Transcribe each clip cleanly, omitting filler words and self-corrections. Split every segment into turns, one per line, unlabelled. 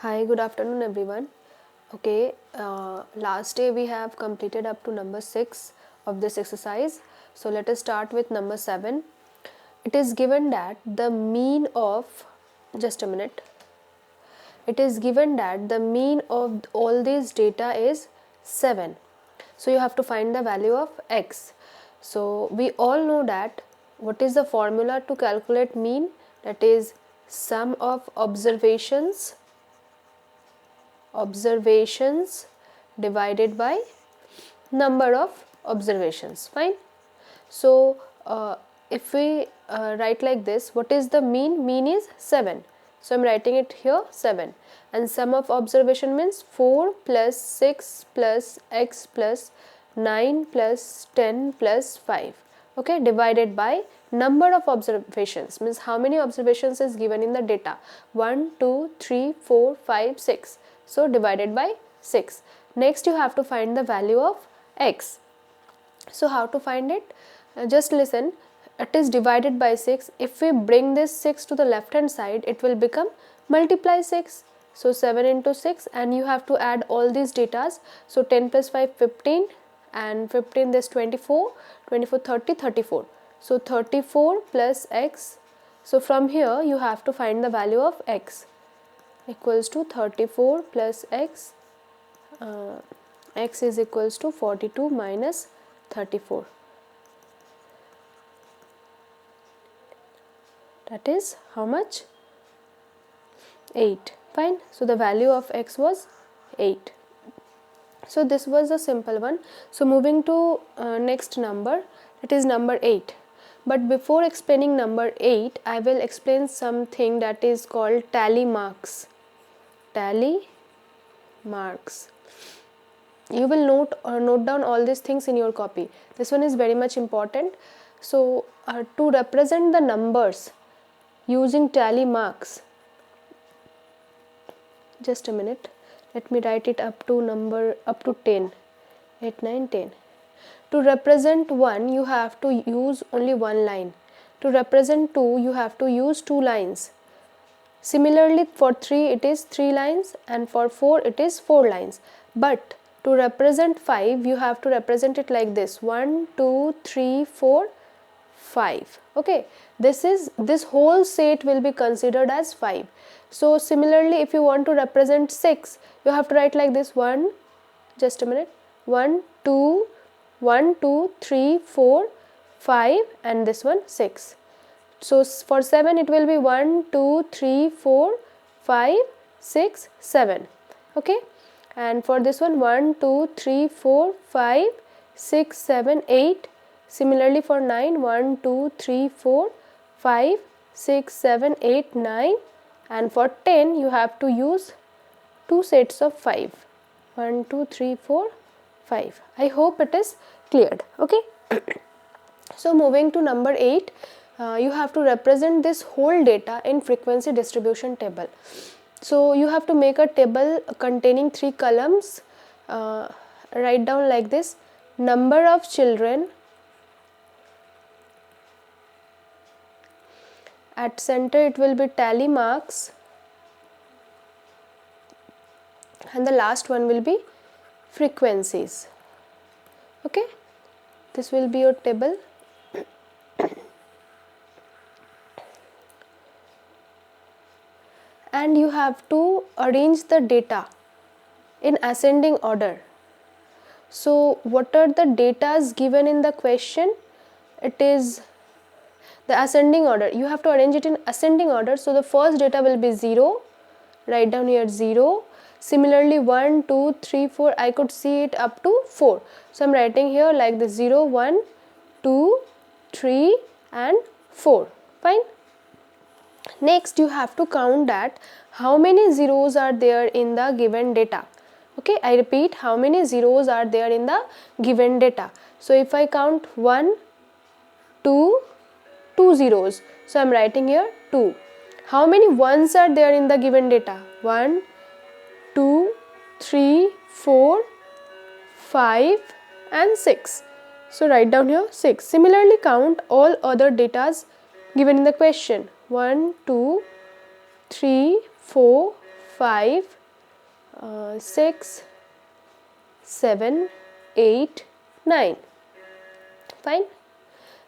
Hi, good afternoon everyone. Okay, last day we have completed up to number 6 of this exercise. So let us start with number 7. It is given that the mean of, just a minute, it is given that the mean of all these data is 7. So you have to find the value of x. So we all know that what is the formula to calculate mean, that is sum of observations divided by number of observations. Fine. So if we write like this, what is the mean? Mean is 7. So I am writing it here 7, and sum of observation means 4 plus 6 plus x plus 9 plus 10 plus 5. Okay, divided by number of observations means how many observations is given in the data, 1 2 3 4 5 6. So divided by 6. Next you have to find the value of x. So how to find it? Just listen, it is divided by 6. If we bring this 6 to the left hand side, it will become multiply 6. So 7 into 6, and you have to add all these datas. So 10 plus 5 15, and 15 this 24, 24 30 34. So 34 plus x. So from here you have to find the value of x equals to 34 plus x. X is equals to 42 minus 34. That is how much? 8. Fine. So the value of x was 8. So this was a simple one. So moving to next number, it is number 8. But before explaining number 8, I will explain something that is called tally marks. Tally marks. You will note down all these things in your copy. This one is very much important. So to represent the numbers using tally marks, just a minute, let me write it up to 10, 8 9 10. To represent 1 you have to use only one line. To represent 2 you have to use 2 lines. Similarly for 3 it is 3 lines, and for 4 it is 4 lines. But to represent 5 you have to represent it like this: 1 2 3 4 5. Okay, this whole set will be considered as 5. So similarly if you want to represent 6, you have to write like this: 1, just a minute, 1 2 1 2 3 4 5, and this one 6. So for 7 it will be 1 2 3 4 5 6 7. Okay, and for this one 1 2 3 4 5 6 7 8. Similarly for 9, 1 2 3 4 5 6 7 8 9, and for 10 you have to use 2 sets of 5, 1 2 3 4 5. I hope it is cleared. Okay. So moving to number 8, you have to represent this whole data in frequency distribution table. So you have to make a table containing 3 columns. Write down like this: number of children, at center it will be tally marks, and the last one will be frequencies. Okay, this will be your table. And you have to arrange the data in ascending order. So what are the datas given in the question? It is the ascending order. You have to arrange it in ascending order. So the first data will be 0. Write down here 0. Similarly 1 2 3 4, I could see it up to 4. So I am writing here like this: 0 1 2 3 and 4. Fine. Next you have to count that how many zeros are there in the given data. Okay, I repeat, how many zeros are there in the given data. So if I count 1 2 2 zeros, so I am writing here 2. How many ones are there in the given data? 1 2 3 4 5 and 6. So write down here 6. Similarly count all other datas given in the question: 1 2 3 4 5, 6, 7, 8, 9. Fine.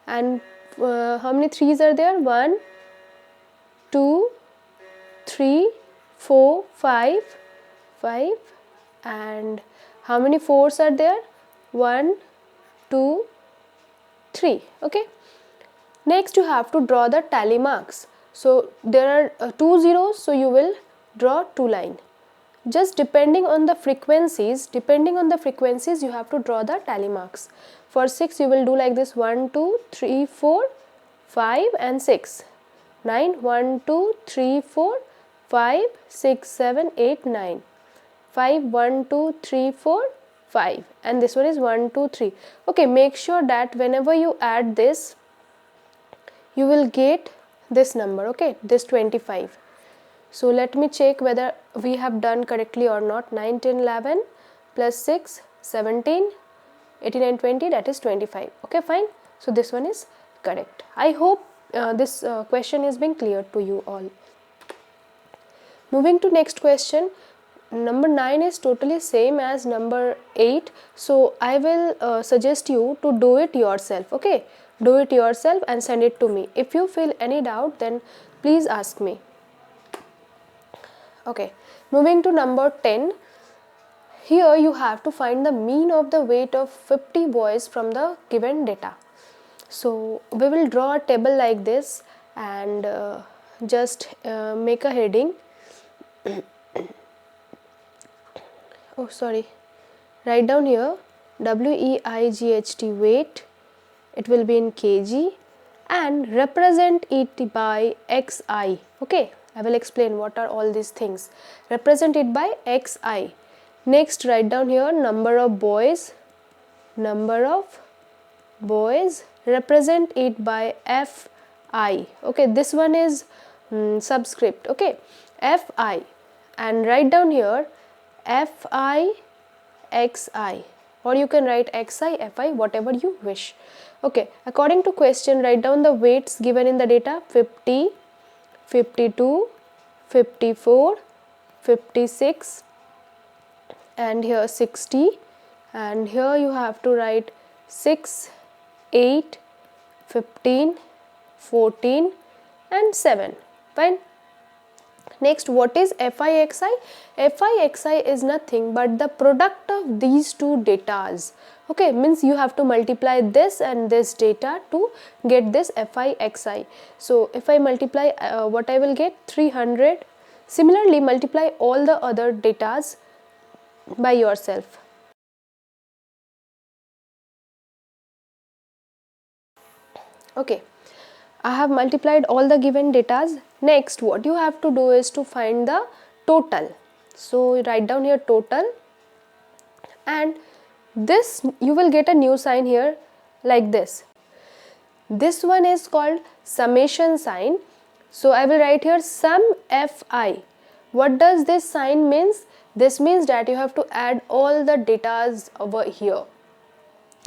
And how many 3's are there? 1, 2, 3, 4, 5, 5. And how many 4's are there? 1, 2, 3. Okay. Next you have to draw the tally marks. So there are 2 zeros, so you will draw 2 lines. Just depending on the frequencies you have to draw the tally marks. For 6 you will do like this: 1, 2, 3, 4, 5 and 6. 9, 1, 2, 3, 4, 5, 6, 7, 8, 9. 5, 1, 2, 3, 4, 5, and this one is 1, 2, 3. Okay, make sure that whenever you add this, you will get this number, okay, this 25. So let me check whether we have done correctly or not. 9, 10, 11 plus 6, 17, 18 and 20, that is 25. Okay, fine. So this one is correct. I hope this question is being clear to you all. Moving to next question. Number 9 is totally same as number 8. So I will suggest you to do it yourself. Okay, do it yourself and send it to me. If you feel any doubt, then please ask me. Okay, moving to number 10. Here you have to find the mean of the weight of 50 boys from the given data. So we will draw a table like this and just make a heading. Oh sorry, write down here WEIGHT weight, it will be in kg, and represent it by XI. Okay, I will explain what are all these things. Represent it by XI. Next, write down here number of boys, represent it by FI. Okay, this one is subscript. Okay, FI, and write down here FI XI, or you can write XI FI, whatever you wish. Okay, according to question, write down the weights given in the data: 50, 52, 54, 56, and here 60, and here you have to write 6, 8, 15, 14 and 7. Fine. Next, what is FIXI? FIXI is nothing but the product of these two datas. Okay, means you have to multiply this and this data to get this FIXI. So if I multiply, what I will get? 300. Similarly, multiply all the other datas by yourself. Okay, I have multiplied all the given datas. Next, what you have to do is to find the total. So write down here total, and this you will get a new sign here like this. This one is called summation sign. So I will write here sum Fi. What does this sign means? This means that you have to add all the datas over here.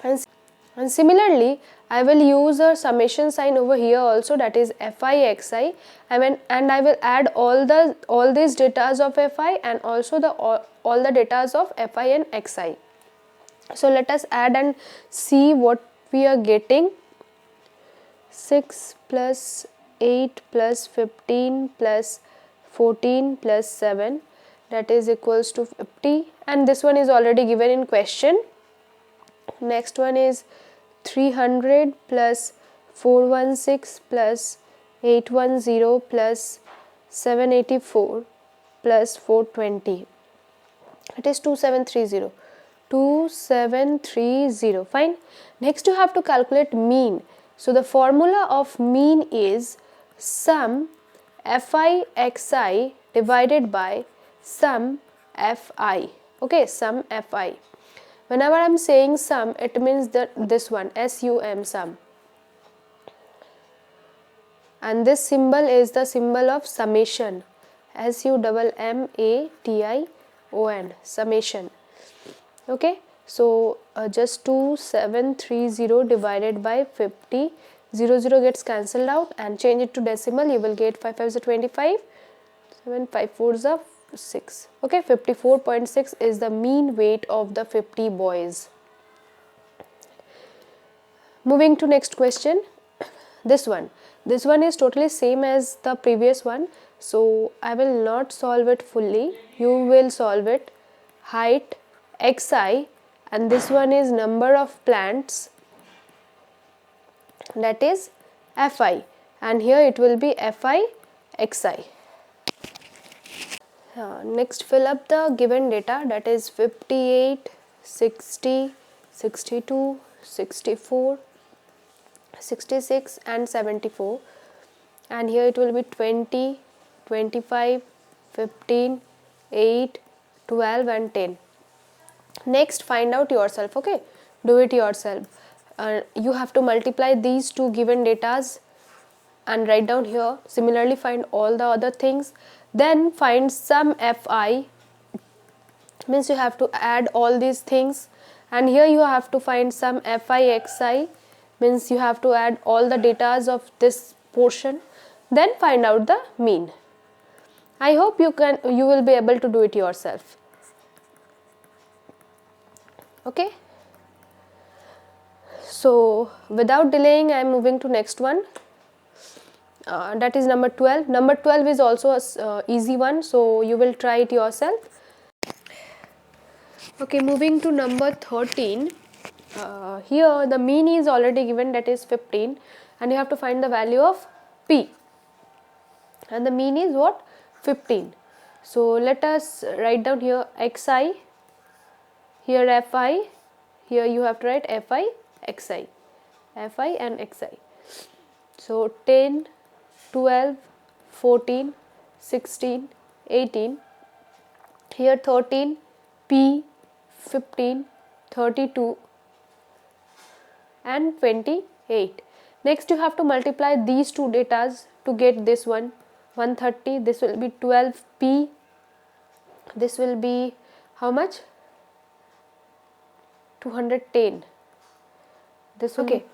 And similarly, I will use a summation sign over here also, that is FIXI, and I will add all these datas of FI and also all the datas of FI and XI. So let us add and see what we are getting. 6 plus 8 plus 15 plus 14 plus 7, that is equals to 50, and this one is already given in question. Next one is 300 plus 416 plus 810 plus 784 plus 420. It is 2730. 2730. Fine. Next you have to calculate mean. So the formula of mean is sum FIXI divided by sum FI. Okay, sum FI. Whenever I am saying sum, it means that this one, SUM, sum. And this symbol is the symbol of summation. SUMMATION, summation. Okay, so just 2730 divided by 50, 00 gets cancelled out, and change it to decimal. You will get 5 5s are 25, 7 5 4s are 6. Okay, 54.6 is the mean weight of the 50 boys. Moving to next question. This one is totally same as the previous one, so I will not solve it fully. You will solve it. Height xi, and this one is number of plants, that is fi, and here it will be fi xi. Next, fill up the given data, that is 58, 60, 62, 64, 66 and 74, and here it will be 20, 25, 15, 8, 12 and 10. Next, find out yourself. Okay, do it yourself. You have to multiply these two given datas and write down here. Similarly, find all the other things, then find sum fi, means you have to add all these things, and here you have to find sum fi xi, means you have to add all the datas of this portion, then find out the mean. I hope you will be able to do it yourself. Okay, so without delaying, I am moving to next one. That is number 12. Number 12 is also a easy one, so you will try it yourself. Okay, moving to number 13. Here the mean is already given, that is 15, and you have to find the value of p, and the mean is what? 15. So let us write down here xi, here fi, here you have to write fi xi, fi and xi. So 10, 12, 14, 16, 18, here 13, p, 15, 32 and 28. Next, you have to multiply these two datas to get this one. 130, this will be 12p, this will be how much? 210. This one, okay,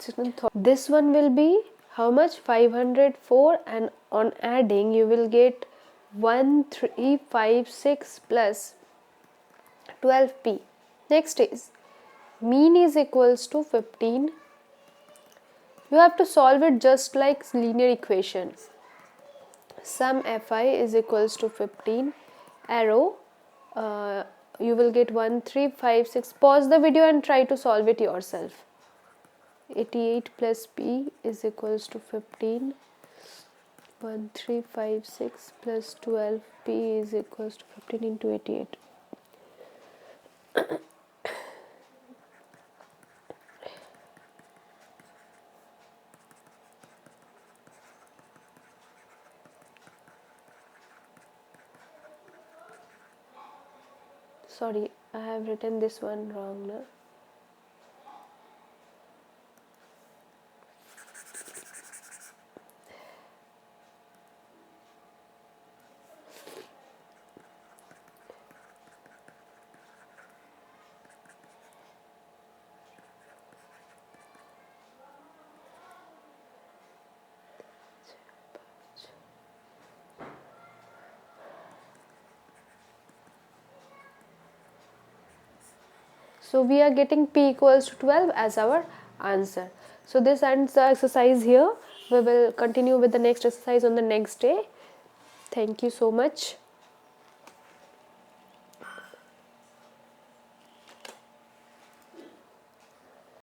this one will be how much? 504, and on adding you will get 1356 plus 12p. Next is mean is equals to 15. You have to solve it just like linear equation. Sum fi is equals to 15, arrow, you will get 1356. Pause the video and try to solve it yourself. 88 plus p is equals to 15, 1356 plus 12p is equals to 15 into 88. Sorry, I have written this one wrong now. So we are getting p equals to 12 as our answer. So this ends the exercise here. We will continue with the next exercise on the next day. Thank you so much.